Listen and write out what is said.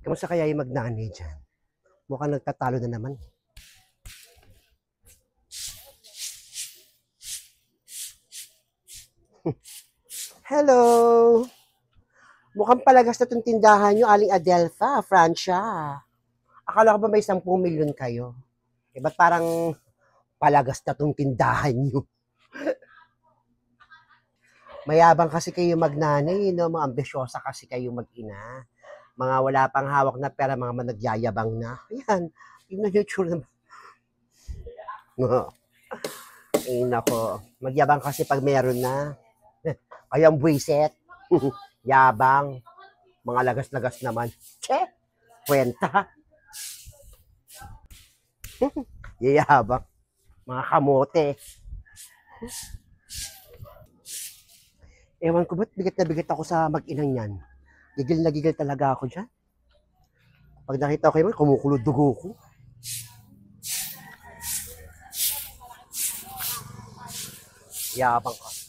Kamusta kaya yung magnanay dyan? Mukhang nagtatalo na naman. Hello! Mukhang palagas na itong tindahan nyo, Aling Adelpha, Francia. Akala ko ba may 10 milyon kayo? Eh, ba't parang palagas na itong tindahan nyo? Mayabang kasi kayo magnanay, no? Mga ambisyosa kasi kayo mag-ina. Mga wala pang hawak na pera, mga nagyayabang na. Ayan, yun na yung naman. Ay, nako. Magyabang kasi pag meron na. Kayang buwiset. Yabang. Mga lagas-lagas naman. Che, kwenta. Yayabang. Mga kamote. Ewan ko ba't bigat na bigat ako sa mag-inang yan. Gigil na gigil talaga ako dyan. Pag nakita ko yun, kumukulo dugo ko. Yabang ka.